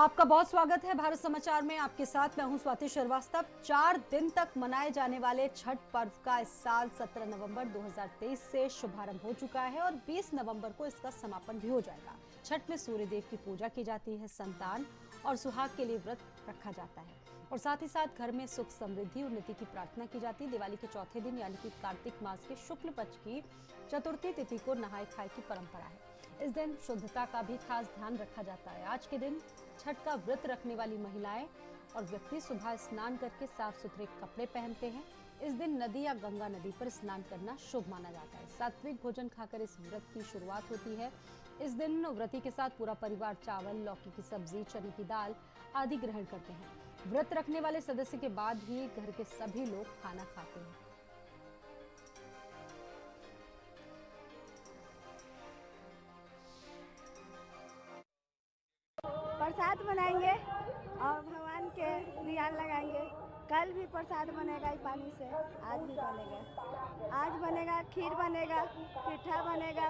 आपका बहुत स्वागत है भारत समाचार में। आपके साथ मैं हूं स्वाति श्रीवास्तव। 4 दिन तक मनाए जाने वाले छठ पर्व का इस साल 17 नवंबर 2023 से शुभारंभ हो चुका है और 20 नवंबर को इसका समापन भी हो जाएगा। छठ में सूर्य देव की पूजा की जाती है, संतान और सुहाग के लिए व्रत रखा जाता है और साथ ही साथ घर में सुख समृद्धि, उन्नति की प्रार्थना की जाती है। दिवाली के चौथे दिन यानी कि कार्तिक मास के शुक्ल पक्ष की चतुर्थी तिथि को नहाय खाए की परंपरा है। इस दिन शुद्धता का भी खास ध्यान रखा जाता है। आज के दिन छठ का व्रत रखने वाली महिलाएं और व्यक्ति सुबह स्नान करके साफ सुथरे कपड़े पहनते हैं। इस दिन नदी या गंगा नदी पर स्नान करना शुभ माना जाता है। सात्विक भोजन खाकर इस व्रत की शुरुआत होती है। इस दिन व्रती के साथ पूरा परिवार चावल, लौकी की सब्जी, चने की दाल आदि ग्रहण करते हैं। व्रत रखने वाले सदस्य के बाद ही घर के सभी लोग खाना खाते हैं। प्रसाद बनाएंगे और भगवान के ध्यान लगाएंगे। कल भी प्रसाद बनेगा इस पानी से, आज भी बनेगा। आज बनेगा खीर, बनेगा पिठा, बनेगा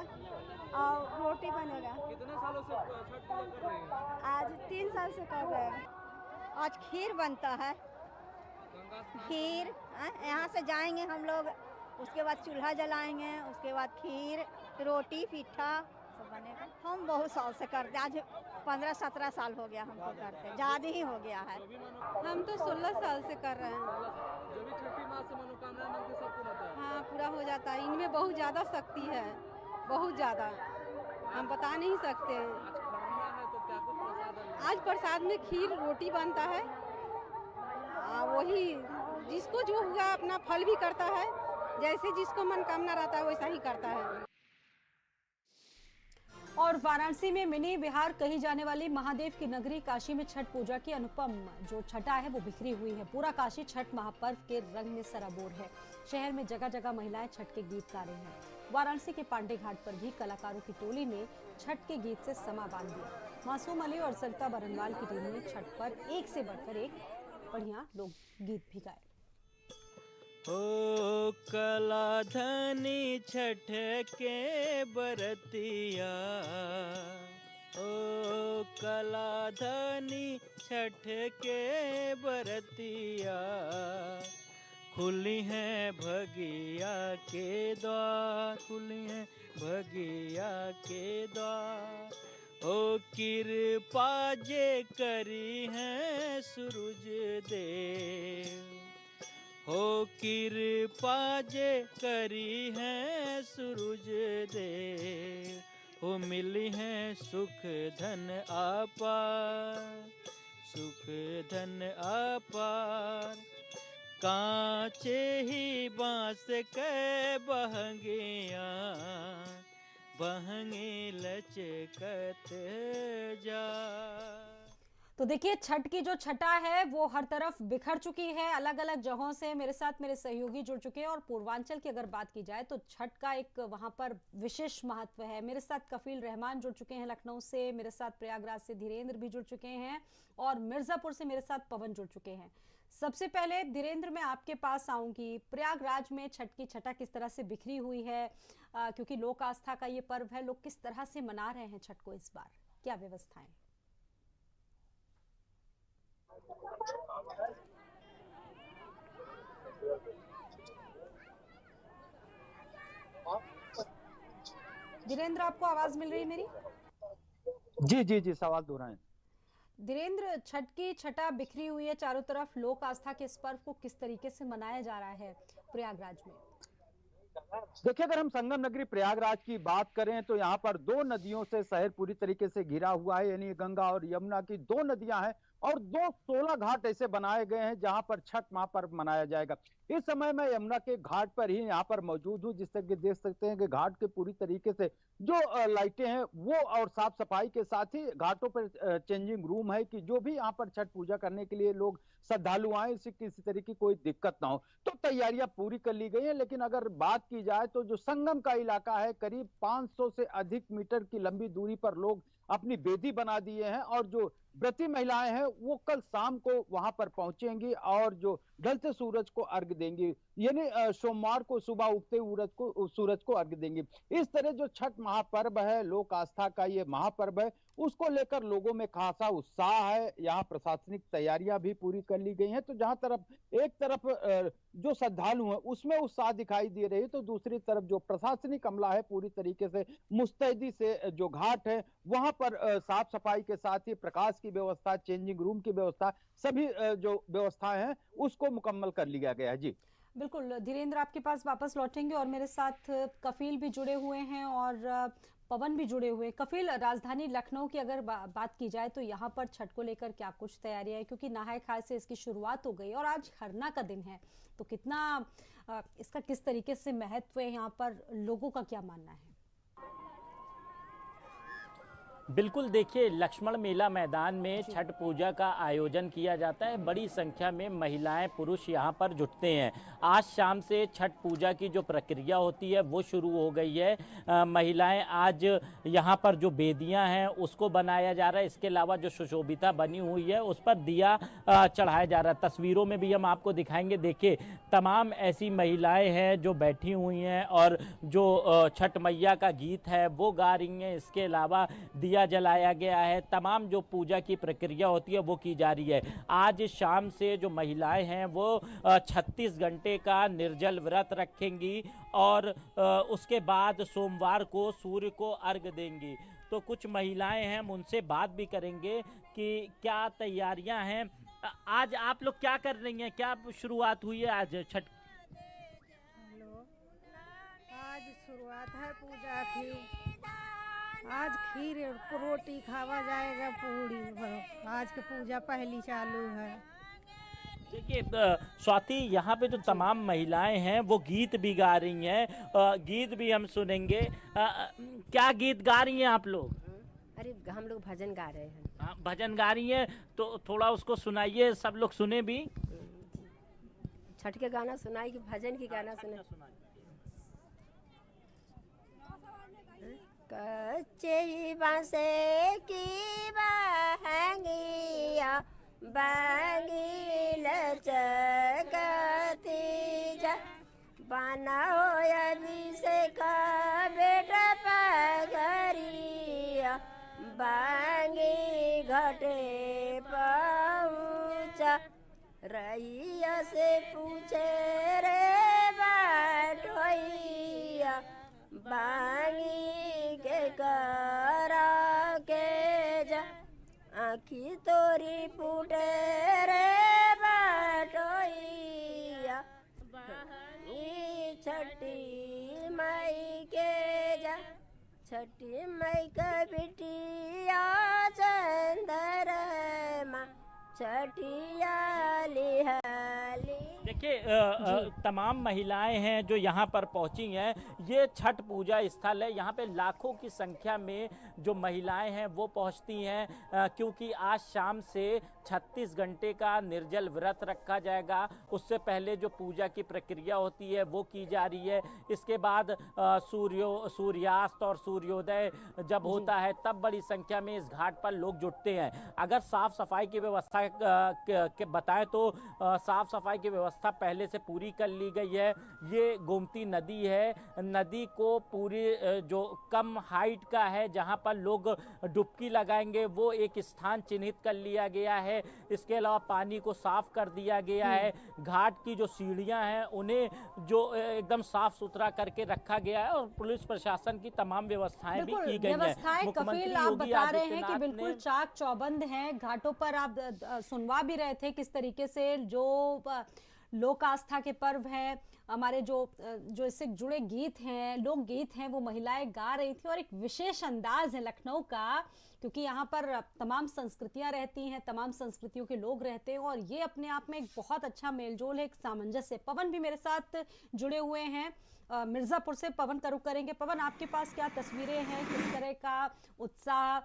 और रोटी बनेगा। कितने सालों से छठ पूजा कर रहे हैं? आज 3 साल से कर रहे हैं। आज खीर बनता है। गंगा स्नान खीर यहाँ से जाएंगे हम लोग, उसके बाद चूल्हा जलाएंगे, उसके बाद खीर, रोटी, पिठा सब बनेगा। हम बहुत साल से करते, आज 15-17 साल हो गया हमको करते, ज़्यादा ही हो गया है। हम तो 16 साल से कर रहे हैं। जो भी छठी माँ से मनोकामना मांगते सबको होता है। हाँ, पूरा हो जाता है। इनमें बहुत ज़्यादा शक्ति है, बहुत ज़्यादा, हम बता नहीं सकते हैं। आज खरना है तो क्या कुछ प्रसाद है? आज प्रसाद में खीर रोटी बनता है। वही जिसको जो हुआ अपना फल भी करता है, जैसे जिसको मनोकामना रहता है वैसा ही करता है। और वाराणसी में मिनी बिहार कही जाने वाली महादेव की नगरी काशी में छठ पूजा की अनुपम जो छटा है वो बिखरी हुई है। पूरा काशी छठ महापर्व के रंग में सराबोर है। शहर में जगह जगह महिलाएं छठ के गीत गा रही हैं। वाराणसी के पांडे घाट पर भी कलाकारों की टोली ने छठ के गीत से समा बांध दिया। मासूम अली और सरिता बरनवाल की टीम ने छठ पर एक से बढ़कर एक बढ़िया लोकगीत भी गाए। ओ कला धनी छठ के बरतिया, ओ कला धनी छठ के बरतिया, खुली हैं भगिया के द्वार, खुली हैं भगिया के द्वार। ओ कृपा जे करी हैं सूरज देव, हो कृपा जे करी है सूरज देव, हो मिली है सुख धन अपार, सुख धन अपार। कांचे ही बांस के बहंगिया, बहंगी लचकत जा। तो देखिए छठ की जो छटा है वो हर तरफ बिखर चुकी है। अलग अलग जगहों से मेरे साथ मेरे सहयोगी जुड़ चुके हैं और पूर्वांचल की अगर बात की जाए तो छठ का एक वहां पर विशेष महत्व है। मेरे साथ कफील रहमान जुड़ चुके हैं लखनऊ से, मेरे साथ प्रयागराज से धीरेन्द्र भी जुड़ चुके हैं और मिर्जापुर से मेरे साथ पवन जुड़ चुके हैं। सबसे पहले धीरेन्द्र, मैं आपके पास आऊंगी। प्रयागराज में छठ की छटा किस तरह से बिखरी हुई है, क्योंकि लोक आस्था का ये पर्व है, लोग किस तरह से मना रहे हैं छठ को इस बार, क्या व्यवस्थाएं? धीरेन्द्र, आपको आवाज मिल रही है मेरी? जी जी जी, सवाल दोहराएं। धीरेन्द्र, छठ की छटा बिखरी हुई है चारों तरफ। लोक आस्था के इस पर्व को किस तरीके से मनाया जा रहा है प्रयागराज में? देखिए, अगर हम संगम नगरी प्रयागराज की बात करें तो यहाँ पर 2 नदियों से शहर पूरी तरीके से घिरा हुआ है, यानी गंगा और यमुना की 2 नदियां हैं और 16 घाट ऐसे बनाए गए हैं जहां पर छठ महापर्व मनाया जाएगा। इस समय मैं यमुना के घाट पर ही यहाँ पर मौजूद हूँ, जिससे कि देख सकते हैं कि घाट के पूरी तरीके से जो लाइटें हैं वो और साफ सफाई के साथ ही घाटों पर चेंजिंग रूम है कि जो भी यहाँ पर छठ पूजा करने के लिए लोग श्रद्धालु आए, इससे किसी तरह की कोई दिक्कत ना हो, तो तैयारियां पूरी कर ली गई हैं। लेकिन अगर बात की जाए तो जो संगम का इलाका है, करीब 500 से अधिक मीटर की लंबी दूरी पर लोग अपनी बेदी बना दिए हैं और जो व्रती महिलाएं हैं वो कल शाम को वहां पर पहुंचेंगी और जो ढलते सूरज को अर्घ देंगी। यानी सोमवार को सुबह उगते सूरज को अर्घ्य देंगे। इस तरह जो छठ महापर्व है, लोक आस्था का ये महापर्व है, उसको लेकर लोगों में खासा उत्साह है। यहाँ प्रशासनिक तैयारियां भी पूरी कर ली गई हैं। तो जहां तरफ एक तरफ जो श्रद्धालु हैं उसमें उत्साह दिखाई दे रही है, तो दूसरी तरफ जो प्रशासनिक अमला है पूरी तरीके से मुस्तैदी से जो घाट है वहां पर साफ सफाई के साथ ही प्रकाश की व्यवस्था, चेंजिंग रूम की व्यवस्था, सभी जो व्यवस्थाएं हैं उसको मुकम्मल कर लिया गया है। जी बिल्कुल धीरेन्द्र, आपके पास वापस लौटेंगे और मेरे साथ कफील भी जुड़े हुए हैं और पवन भी जुड़े हुए हैं। कफील, राजधानी लखनऊ की अगर बात की जाए तो यहाँ पर छठ को लेकर क्या कुछ तैयारियां है, क्योंकि नहाय खाय से इसकी शुरुआत हो गई और आज खरना का दिन है, तो कितना इसका किस तरीके से महत्व है, यहाँ पर लोगों का क्या मानना है? बिल्कुल, देखिए लक्ष्मण मेला मैदान में छठ पूजा का आयोजन किया जाता है। बड़ी संख्या में महिलाएं पुरुष यहाँ पर जुटते हैं। आज शाम से छठ पूजा की जो प्रक्रिया होती है वो शुरू हो गई है। महिलाएं आज यहाँ पर जो बेदियां हैं उसको बनाया जा रहा है। इसके अलावा जो सुशोभिता बनी हुई है उस पर दिया चढ़ाया जा रहा है। तस्वीरों में भी हम आपको दिखाएंगे। देखिए तमाम ऐसी महिलाएं हैं जो बैठी हुई हैं और जो छठ मैया का गीत है वो गा रही हैं। इसके अलावा दिया जलाया गया है। तमाम जो पूजा की प्रक्रिया होती है वो की जा रही है। आज शाम से जो महिलाएं हैं वो 36 घंटे का निर्जल व्रत रखेंगी और उसके बाद सोमवार को सूर्य को अर्घ्य देंगी। तो कुछ महिलाएं हैं, हम उनसे बात भी करेंगे कि क्या तैयारियां हैं। आज आप लोग क्या कर रही हैं, क्या शुरुआत हुई है आज छठ? आज शुरुआत है पूजा की। आज खीर रोटी खावा जाएगा, पूड़ी। आज की पूजा पहली चालू है। देखिए स्वाति, यहाँ पे जो तमाम महिलाएं हैं वो गीत भी गा रही हैं। गीत भी हम सुनेंगे। क्या गीत गा रही हैं आप लोग? अरे हम लोग भजन गा रहे हैं। भजन गा रही हैं, तो थोड़ा उसको सुनाइए, सब लोग सुने भी। छठ के गाना सुनाई कि भजन की गाना सुनाई? कच्चे बांसे की बहंगिया बांगी लचकती जा, बना हो यदि से का बेटा पगरिया बांगी घटे पहुँचा, रैया से पूछे रे बाटोइया बांगी के करा के जा, आँखी तोरी फूटे रे बाटोइया छठी मई के जा, छठी मई का बिटिया चंद्रमा छठिया लिहाली। देखिए तमाम महिलाएं हैं जो यहाँ पर पहुंची हैं। ये छठ पूजा स्थल है। यहाँ पे लाखों की संख्या में जो महिलाएं हैं वो पहुंचती हैं, क्योंकि आज शाम से 36 घंटे का निर्जल व्रत रखा जाएगा। उससे पहले जो पूजा की प्रक्रिया होती है वो की जा रही है। इसके बाद सूर्यास्त और सूर्योदय जब होता है तब बड़ी संख्या में इस घाट पर लोग जुटते हैं। अगर साफ सफाई की व्यवस्था के बताएं तो साफ सफाई की व्यवस्था पहले से पूरी कर ली गई है। ये गोमती नदी है। नदी को पूरी जो कम हाइट का है जहां पर लोग डुबकी लगाएंगे वो एक स्थान चिन्हित कर लिया गया है। इसके अलावा पानी को साफ कर दिया गया है। घाट की जो सीढ़ियां हैं उन्हें जो एकदम साफ सुथरा करके रखा गया है और पुलिस प्रशासन की तमाम व्यवस्थाएं भी की गई हैं। व्यवस्थाएं कफील आप बता रहे हैं कि बिल्कुल चाक चौबंद हैं। घाटों पर आप सुनवा भी रहे थे किस तरीके से जो लोक आस्था के पर्व हैं, हमारे जो इससे जुड़े गीत हैं, लोक गीत हैं, वो महिलाएं गा रही थी। और एक विशेष अंदाज है लखनऊ का, क्योंकि यहाँ पर तमाम संस्कृतियां रहती हैं, तमाम संस्कृतियों के लोग रहते हैं और ये अपने आप में एक बहुत अच्छा मेलजोल है, एक सामंजस्य। पवन भी मेरे साथ जुड़े हुए हैं मिर्जापुर से। पवन का रुख करेंगे। पवन, आपके पास क्या तस्वीरें हैं, किस तरह का उत्साह?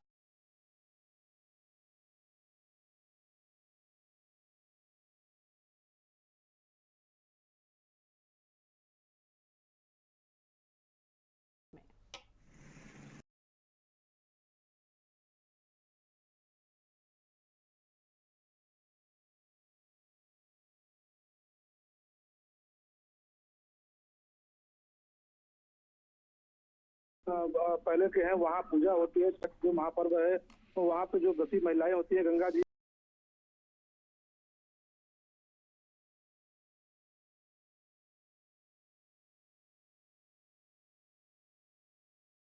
पहले के हैं, वहाँ पूजा होती है। छठ जो महापर्व है, तो वहाँ पे जो व्रती महिलाएं होती है गंगा जी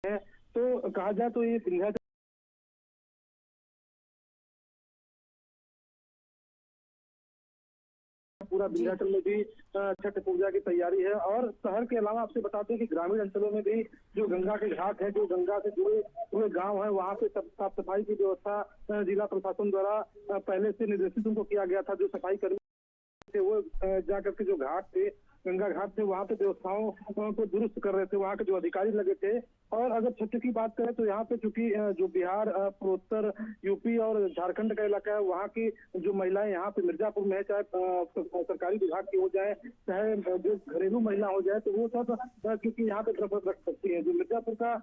है। तो कहा जाए तो ये विंध्याचल पूरा विंध्याचल में भी छठ पूजा की तैयारी है। और शहर के अलावा आपसे बताते हैं कि ग्रामीण अंचलों में भी जो गंगा के घाट है, जो गंगा से जुड़े हुए गांव है, वहां पे साफ सफाई की व्यवस्था जिला प्रशासन द्वारा पहले से निर्देशित उनको किया गया था। जो सफाई कर्मी थे वो जाकर के जो घाट थे, गंगा घाट थे, वहाँ पे व्यवस्थाओं को दुरुस्त कर रहे थे, वहाँ के जो अधिकारी लगे थे। और अगर छठ की बात करें तो यहाँ पे चूंकि जो बिहार, पूर्वोत्तर, यूपी और झारखंड का इलाका है, वहाँ की जो महिलाएं यहाँ पे मिर्जापुर में है, चाहे सरकारी विभाग की हो जाए, चाहे जो घरेलू महिला हो जाए, तो वो सब क्योंकि यहाँ पे रख सकती है। जो मिर्जापुर का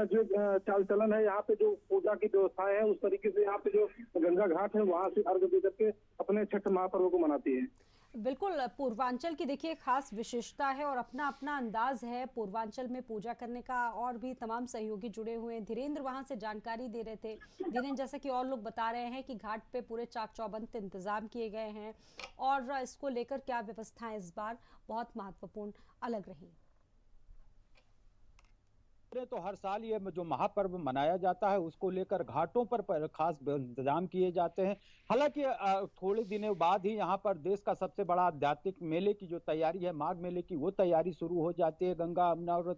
जो चाल चलन है, यहाँ पे जो पूजा की व्यवस्थाएं है, उस तरीके से यहाँ पे जो गंगा घाट है, वहाँ से अर्घ दे करके अपने छठ महापर्व को मनाती है। बिल्कुल, पूर्वांचल की देखिए खास विशेषता है और अपना अपना अंदाज है पूर्वांचल में पूजा करने का। और भी तमाम सहयोगी जुड़े हुए हैं। धीरेन्द्र वहां से जानकारी दे रहे थे। धीरेन्द्र, जैसा कि और लोग बता रहे हैं कि घाट पे पूरे चाक चौबंद इंतजाम किए गए हैं और इसको लेकर क्या व्यवस्थाएं इस बार बहुत महत्वपूर्ण अलग रही। तो हर साल ये जो महापर्व मनाया जाता है उसको लेकर घाटों पर खास इंतजाम किए जाते हैं। हालांकि थोड़े दिनों बाद ही यहाँ पर देश का सबसे बड़ा आध्यात्मिक मेले की जो तैयारी है, माघ मेले की, वो तैयारी शुरू हो जाती है गंगा, यमुना और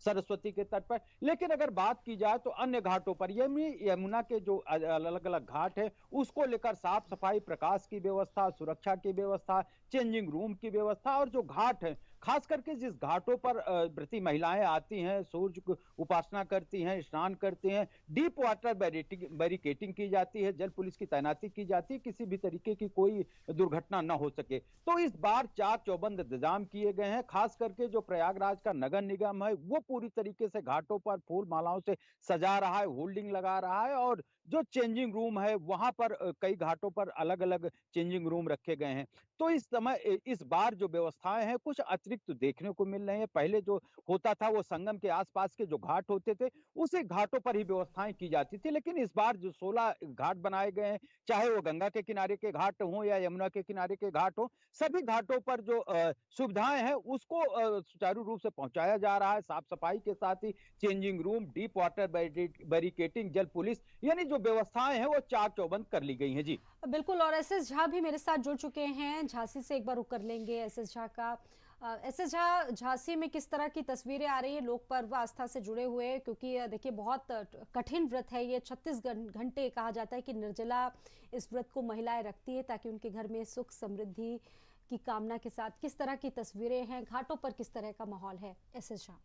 सरस्वती के तट पर। लेकिन अगर बात की जाए तो अन्य घाटों पर यमुना के जो अलग अलग घाट है उसको लेकर साफ सफाई, प्रकाश की व्यवस्था, सुरक्षा की व्यवस्था, चेंजिंग रूम की व्यवस्था, और जो घाट है खास करके जिस घाटों पर व्रती महिलाएं आती हैं, सूर्य की उपासना करती हैं, स्नान करती हैं, डीप वाटर बैरिकेटिंग की जाती है, जल पुलिस की तैनाती की जाती है, किसी भी तरीके की कोई दुर्घटना न हो सके। तो इस बार चाक चौबंद इंतजाम किए गए हैं। खास करके जो प्रयागराज का नगर निगम है वो पूरी तरीके से घाटों पर फूल मालाओं से सजा रहा है, होल्डिंग लगा रहा है, और जो चेंजिंग रूम है वहां पर कई घाटों पर अलग अलग चेंजिंग रूम रखे गए हैं। तो इस समय इस बार जो व्यवस्थाएं हैं कुछ अतिरिक्त देखने को मिल रही हैं। पहले जो होता था वो संगम के आसपास के जो घाट होते थे उसी घाटों पर ही व्यवस्थाएं की जाती थी, लेकिन इस बार जो 16 घाट बनाए गए हैं, चाहे वो गंगा के किनारे के घाट हों या यमुना के किनारे के घाट हों, सभी घाटों पर जो सुविधाएं हैं उसको सुचारू रूप से पहुंचाया जा रहा है। साफ सफाई के साथ ही changing room, deep water barricading, जल पुलिस, यानी जो व्यवस्थाएं हैं वो चाक चौबंद कर ली गई हैं। जी बिल्कुल, और एसएस झा भी मेरे साथ जुड़ चुके हैं। झांसी से एक बार रुक कर लेंगे एसएस झा का। एसएस झा, झांसी में किस तरह की तस्वीरें आ रही है? लोग पर्व आस्था से जुड़े हुए हैं, क्योंकि देखिए बहुत कठिन व्रत है ये। 36 घंटे कहा जाता है कि निर्जला इस व्रत को महिलाएं रखती है ताकि उनके घर में सुख समृद्धि की कामना के साथ। किस तरह की तस्वीरें हैं, घाटों पर किस तरह का माहौल है एसएस झा?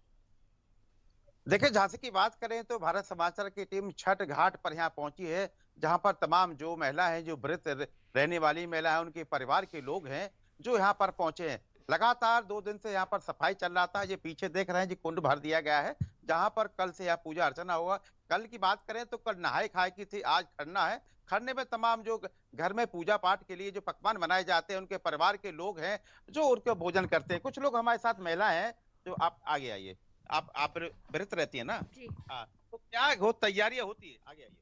देखिए, झांसी की बात करें तो भारत समाचार की टीम छठ घाट पर यहाँ पहुंची है, जहां पर तमाम जो महिला हैं, जो व्रत रहने वाली महिला है, उनके परिवार के लोग हैं जो यहाँ पर पहुंचे हैं। लगातार 2 दिन से यहाँ पर सफाई चल रहा था। ये पीछे देख रहे हैं जी, कुंड भर दिया गया है जहां पर कल से यहाँ पूजा अर्चना होगा। कल की बात करें तो कल नहाए खाए की थी, आज खरना है। खरने में तमाम जो घर में पूजा पाठ के लिए जो पकवान बनाए जाते हैं, उनके परिवार के लोग हैं जो उनके भोजन करते हैं। कुछ लोग हमारे साथ महिला हैं जो, आप आगे आइए। आप व्रत रहती है ना? जी। हाँ, तो क्या हो तैयारियां होती है? आगे आइए।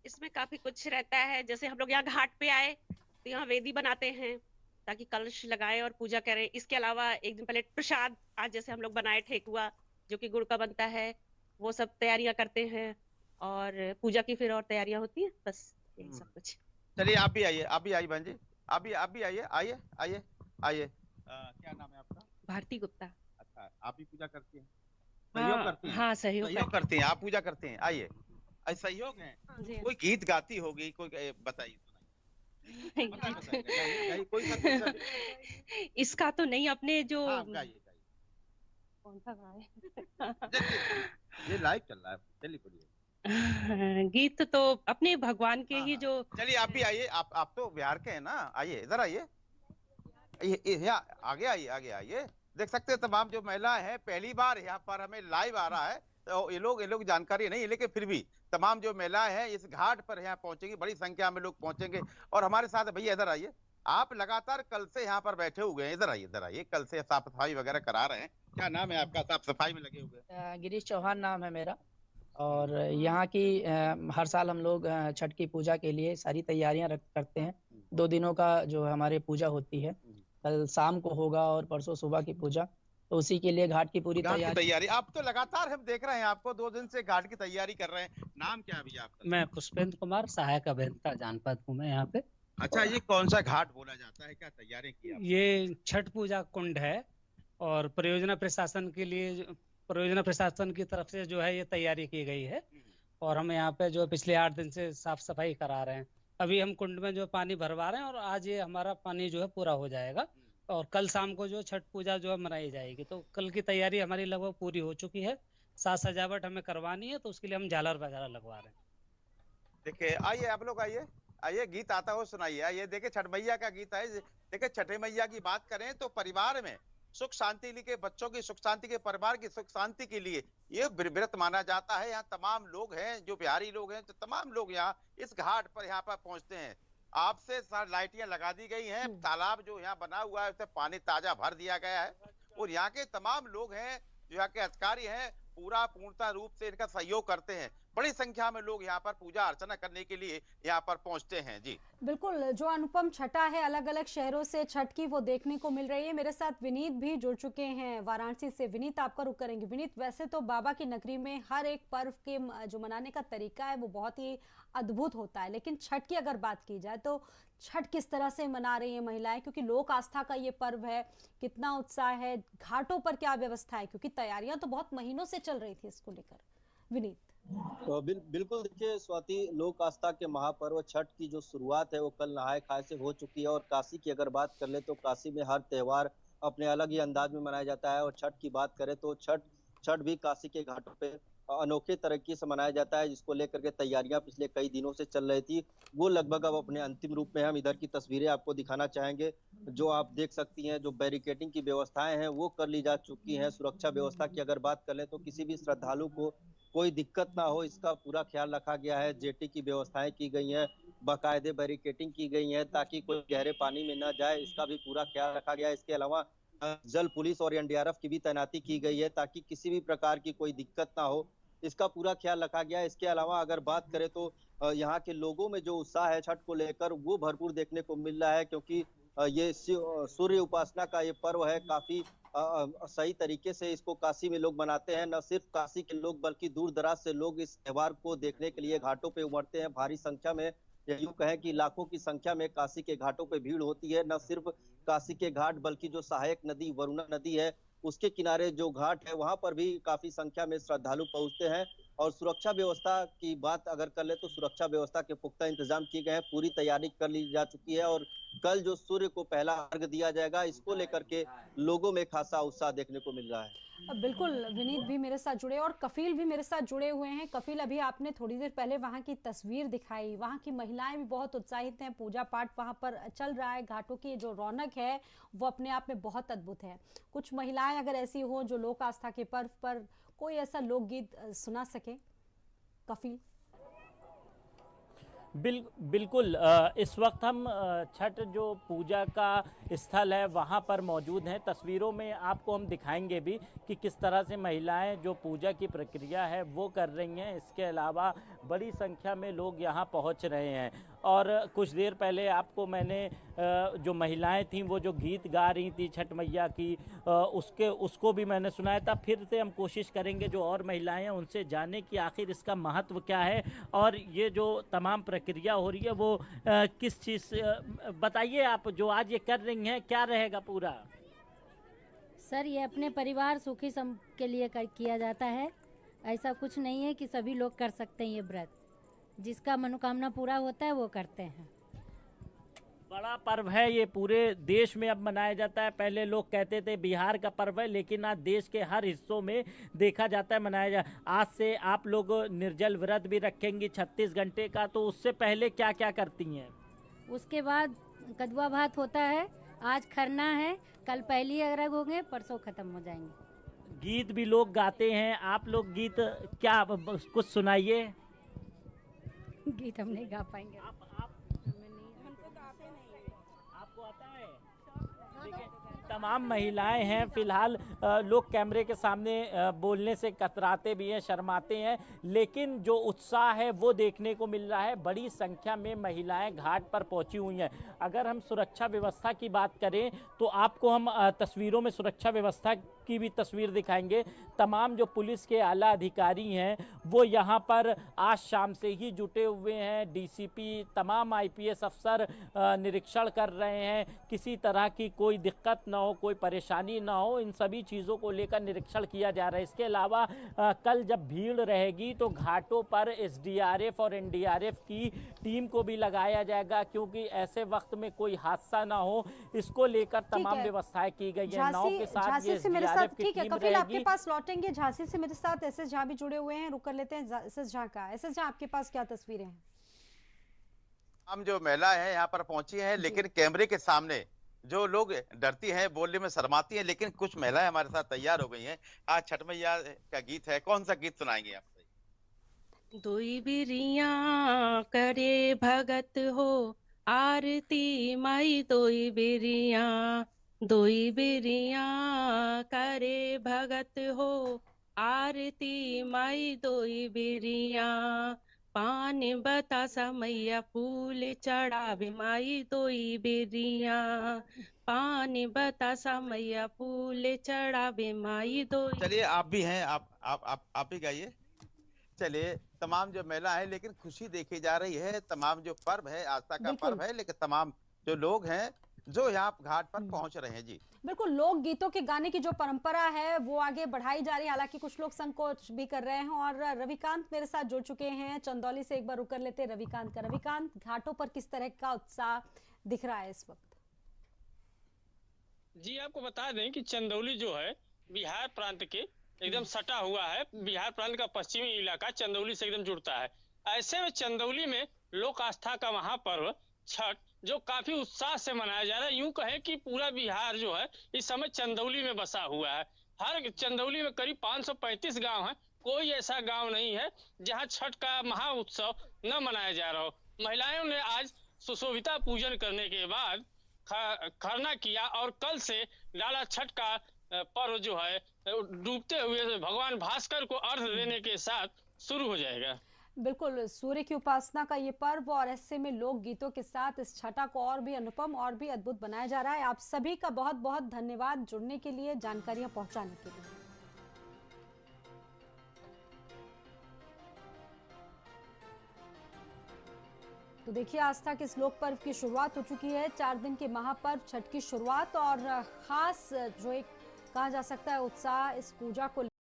इसमें काफी कुछ रहता है। जैसे हम लोग यहाँ घाट पे आए तो यहाँ वेदी बनाते हैं ताकि कलश लगाएं और पूजा करें। इसके अलावा एक दिन पहले प्रसाद, आज जैसे हम लोग बनाए ठेकुआ जो कि गुड़ का बनता है, वो सब तैयारियां करते हैं और पूजा की फिर और तैयारियां होती है। बस यही सब कुछ। चलिए आप भी आइए, आप भी आइए बहन जी, आप भी आइए, आइए आइए आइए। क्या नाम है आपका? भारती गुप्ता। अच्छा, आप भी पूजा करती हैं? सहयोग करती हैं? हाँ, सहयोग करती हैं, आप पूजा करते हैं। आइए, सहयोग है। कोई गीत गाती होगी, कोई बताइए। इसका तो नहीं, अपने जो कौन सा गाए? ये लाइव चल रहा है, चलिए बोलिए। गीत तो अपने भगवान के ही जो। चलिए आप भी आइए, आप तो बिहार के हैं ना? आइए, इधर आइए, आगे आइए, आगे आइए। देख सकते हैं तमाम जो महिला है, पहली बार यहाँ पर हमें लाइव आ रहा है, तो ये लोग जानकारी नहीं है, लेकिन फिर भी तमाम जो महिलाएं हैं इस घाट पर यहाँ पहुंचेंगी, बड़ी संख्या में लोग पहुंचेंगे। और हमारे साथ भैया इधर आइए, आप लगातार कल से यहाँ पर बैठे हुए हैं, इधर आइए, कल से साफ सफाई वगैरह करा रहे हैं। क्या नाम है आपका? साफ सफाई में लगे हुए। गिरीश चौहान नाम है मेरा। और यहाँ की हर साल हम लोग छठ की पूजा के लिए सारी तैयारियां करते हैं। 2 दिनों का जो हमारे पूजा होती है, कल शाम को होगा और परसों सुबह की पूजा, तो उसी के लिए घाट की पूरी तैयारी। आप तो लगातार हम देख रहे हैं आपको 2 दिन से घाट की तैयारी कर रहे हैं। नाम क्या है भैया आपका? मैं पुष्पेंद्र कुमार, सहायक अभियंता जानपद हूँ मैं यहाँ पे। अच्छा, ये कौन सा घाट बोला जाता है, क्या तैयारी की आपने? ये छठ पूजा कुंड है और परियोजना प्रशासन की तरफ से जो है ये तैयारी की गई है। और हम यहाँ पे जो पिछले 8 दिन से साफ सफाई करा रहे हैं। अभी हम कुंड में जो पानी भरवा रहे हैं और आज ये हमारा पानी जो है पूरा हो जाएगा और कल शाम को जो छठ पूजा जो है मनाई जाएगी। तो कल की तैयारी हमारी लगभग पूरी हो चुकी है। साज सजावट हमें करवानी है, तो उसके लिए हम झालर वगैरह लगवा रहे हैं। देखिए, आइए आप लोग, आइए गीत आता हो सुनाइए। ये देखिए छठ मैया का गीत है। देखिए छठे मैया की बात करें तो परिवार में सुख शांति के, बच्चों की सुख शांति के, परिवार की सुख शांति के लिए ये व्रत माना जाता है। यहाँ तमाम लोग हैं जो बिहारी लोग हैं, तो तमाम लोग यहाँ इस घाट पर यहाँ पर पहुंचते हैं। आपसे लाइटियां लगा दी गई हैं। तालाब जो यहाँ बना हुआ है उससे पानी ताजा भर दिया गया है और यहाँ के तमाम लोग हैं जो यहाँ के अधिकारी हैं पूर्णता रूप से इनका सहयोग करते हैं। बड़ी संख्या में लोग यहाँ पर पूजा अर्चना करने के लिए यहाँ पर पहुंचते हैं। जी बिल्कुल, जो अनुपम छठा है अलग अलग शहरों से छठ की वो देखने को मिल रही है। मेरे साथ विनीत भी जुड़ चुके हैं वाराणसी से। विनीत, आपका रुख करेंगे। विनीत, वैसे तो बाबा की नगरी में हर एक पर्व के जो मनाने का तरीका है वो बहुत ही अद्भुत होता है, लेकिन छठ की अगर बात की जाए तो छठ किस तरह से मना रही है महिलाएं, क्योंकि लोक आस्था का ये पर्व है, कितना उत्साह है, घाटों पर क्या व्यवस्था है, क्योंकि तैयारियां तो बहुत महीनों से चल रही थी इसको लेकर। विनीत। तो बिल्कुल देखिए स्वाति, लोक आस्था के महापर्व छठ की जो शुरुआत है वो कल नहाय खाए से हो चुकी है। और काशी की अगर बात कर ले तो काशी में हर त्योहार अपने अलग ही अंदाज में मनाया जाता है। और छठ की बात करें तो छठ भी काशी के घाटों पे अनोखे तरीके से मनाया जाता है, जिसको लेकर के तैयारियां पिछले कई दिनों से चल रही थी, वो लगभग अब अपने अंतिम रूप में। हम इधर की तस्वीरें आपको दिखाना चाहेंगे, जो आप देख सकती हैं। जो बैरिकेडिंग की व्यवस्थाएं हैं वो कर ली जा चुकी हैं। सुरक्षा व्यवस्था की अगर बात कर ले तो किसी भी श्रद्धालु को कोई दिक्कत ना हो, इसका पूरा ख्याल रखा गया है। जेटी की व्यवस्थाएं की गई हैं, बाकायदे बैरिकेडिंग की गई है ताकि कोई गहरे पानी में ना जाए, इसका भी पूरा ख्याल रखा गया है। इसके अलावा जल पुलिस और एनडीआरएफ की भी तैनाती की गई है ताकि किसी भी प्रकार की कोई दिक्कत ना हो, इसका पूरा ख्याल रखा गया है। इसके अलावा अगर बात करें तो यहाँ के लोगों में जो उत्साह है छठ को लेकर वो भरपूर देखने को मिल रहा है, क्योंकि ये सूर्य उपासना का ये पर्व है। काफी सही तरीके से इसको काशी में लोग मनाते हैं। न सिर्फ काशी के लोग बल्कि दूर दराज से लोग इस त्योहार को देखने के लिए घाटों पे उमड़ते हैं। भारी संख्या में, यूं कहें कि लाखों की संख्या में काशी के घाटों पे भीड़ होती है। न सिर्फ काशी के घाट बल्कि जो सहायक नदी वरुणा नदी है उसके किनारे जो घाट है वहां पर भी काफी संख्या में श्रद्धालु पहुंचते हैं। और सुरक्षा व्यवस्था की बात अगर कर ले तो सुरक्षा व्यवस्था के पुख्ता इंतजाम किए गए हैं, पूरी तैयारी कर ली जा चुकी है। और कल जो सूर्य को पहला अर्घ दिया जाएगा, इसको लेकर के लोगों में खासा उत्साह देखने को मिल रहा है। बिल्कुल, विनीत भी मेरे साथ जुड़े और कफिल भी मेरे साथ जुड़े हुए हैं। कफिल, अभी आपने थोड़ी देर पहले वहां की तस्वीर दिखाई, वहां की महिलाएं भी बहुत उत्साहित हैं, पूजा पाठ वहां पर चल रहा है, घाटों की जो रौनक है वो अपने आप में बहुत अद्भुत है। कुछ महिलाएं अगर ऐसी हो जो लोक आस्था के पर्व पर कोई ऐसा लोकगीत सुना सके, कफिल। बिल्कुल, इस वक्त हम छठ जो पूजा का स्थल है वहाँ पर मौजूद हैं। तस्वीरों में आपको हम दिखाएंगे भी कि किस तरह से महिलाएं जो पूजा की प्रक्रिया है वो कर रही हैं। इसके अलावा बड़ी संख्या में लोग यहाँ पहुँच रहे हैं। और कुछ देर पहले आपको मैंने जो महिलाएं थीं वो जो गीत गा रही थी छठ मैया की, उसको भी मैंने सुनाया था। फिर से हम कोशिश करेंगे जो और महिलाएं हैं उनसे जानने की आखिर इसका महत्व क्या है और ये जो तमाम प्रक्रिया हो रही है वो किस चीज़ से। बताइए आप जो आज ये कर रही हैं क्या रहेगा पूरा? सर, ये अपने परिवार सुखी के लिए किया जाता है। ऐसा कुछ नहीं है कि सभी लोग कर सकते हैं ये व्रत। जिसका मनोकामना पूरा होता है वो करते हैं। बड़ा पर्व है ये, पूरे देश में अब मनाया जाता है। पहले लोग कहते थे बिहार का पर्व है, लेकिन आज देश के हर हिस्सों में देखा जाता है मनाया जा। आज से आप लोग निर्जल व्रत भी रखेंगी 36 घंटे का, तो उससे पहले क्या क्या करती हैं? उसके बाद कदुआ भात होता है, आज खरना है, कल पहली अर्घ होंगे, परसों खत्म हो जाएंगे। गीत भी लोग गाते हैं, आप लोग गीत क्या कुछ सुनाइए। गीत हम नहीं गा पाएंगे। आपको आता है? देखिए, तमाम महिलाएं हैं। फिलहाल लोग कैमरे के सामने बोलने से कतराते भी हैं, शर्माते हैं, लेकिन जो उत्साह है वो देखने को मिल रहा है। बड़ी संख्या में महिलाएं घाट पर पहुंची हुई हैं। अगर हम सुरक्षा व्यवस्था की बात करें तो आपको हम तस्वीरों में सुरक्षा व्यवस्था की भी तस्वीर दिखाएंगे। तमाम जो पुलिस के आला अधिकारी हैं वो यहाँ पर आज शाम से ही जुटे हुए हैं। डीसीपी, तमाम आईपीएस अफसर निरीक्षण कर रहे हैं। किसी तरह की कोई दिक्कत ना हो, कोई परेशानी ना हो, इन सभी चीज़ों को लेकर निरीक्षण किया जा रहा है। इसके अलावा कल जब भीड़ रहेगी तो घाटों पर एसडीआरएफ और एनडीआरएफ की टीम को भी लगाया जाएगा, क्योंकि ऐसे वक्त में कोई हादसा ना हो, इसको लेकर तमाम व्यवस्थाएं की गई है। नाव के साथ ये एसडीआरएफ की ठीक है, टीम कपिल आपके रहेगी। पास लौटेंगे। झांसी से मेरे साथ एसएस झा भी जुड़े हुए हैं, रुक कर लेते हैं एसएस झा का। एसएस झा, आपके पास क्या तस्वीरें हैं? हम जो महिला है यहाँ पर पहुंची हैं, लेकिन कैमरे के सामने जो लोग डरती हैं, बोलने में शर्माती हैं, लेकिन कुछ महिलाएं हमारे साथ तैयार हो गई हैं। आज छठ मैया का गीत है, कौन सा गीत सुनाएंगे आप? दोई बिरिया करे भगत हो आरती माई, दोई बिरिया करे भगत हो आरती माई, दोई बिरिया पान बतासा मैया फूल चढ़ावे माई, दोई बिरिया पान बतासा मैया फूल चढ़ावे माई, दोई। चलिए, आप भी हैं, आप भी गाइए। चलिए, तमाम जो महिला है, लेकिन खुशी देखी जा रही है। तमाम जो पर्व है, आस्था का पर्व है, लेकिन तमाम जो लोग हैं जो यहाँ घाट पर पहुंच रहे हैं। जी बिल्कुल, लोक गीतों के गाने की जो परंपरा है वो आगे बढ़ाई जा रही है। हालांकि कुछ लोग संकोच भी कर रहे हैं। और रविकांत मेरे साथ जुड़ चुके हैं चंदौली से। एक बार रुक कर लेते हैं रविकांत का। रविकांत, घाटों पर किस तरह का उत्साह दिख रहा है इस वक्त? जी, आपको बता दें कि चंदौली जो है बिहार प्रांत के एकदम सटा हुआ है। बिहार प्रांत का पश्चिमी इलाका चंदौली से एकदम जुड़ता है। ऐसे में चंदौली में लोक आस्था का महापर्व छठ जो काफी उत्साह से मनाया जा रहा है। यूं कहें कि पूरा बिहार जो है इस समय चंदौली में बसा हुआ है। हर चंदौली में करीब 535 गांव हैं। कोई ऐसा गांव नहीं है जहां छठ का महा उत्सव न मनाया जा रहा हो। महिलाओं ने आज सुशोभिता पूजन करने के बाद खरना किया और कल से डाला छठ का पर्व जो है डूबते हुए भगवान भास्कर को अर्घ देने के साथ शुरू हो जाएगा। बिल्कुल, सूर्य की उपासना का ये पर्व और ऐसे में लोक गीतों के साथ इस छठा को और भी अनुपम और भी अद्भुत बनाया जा रहा है। आप सभी का बहुत बहुत धन्यवाद जुड़ने के लिए, जानकारियां पहुंचाने के लिए। तो देखिए, आस्था के इस लोक पर्व की शुरुआत हो चुकी है। 4 दिन के महापर्व छठ की शुरुआत और खास जो एक कहा जा सकता है उत्साह इस पूजा को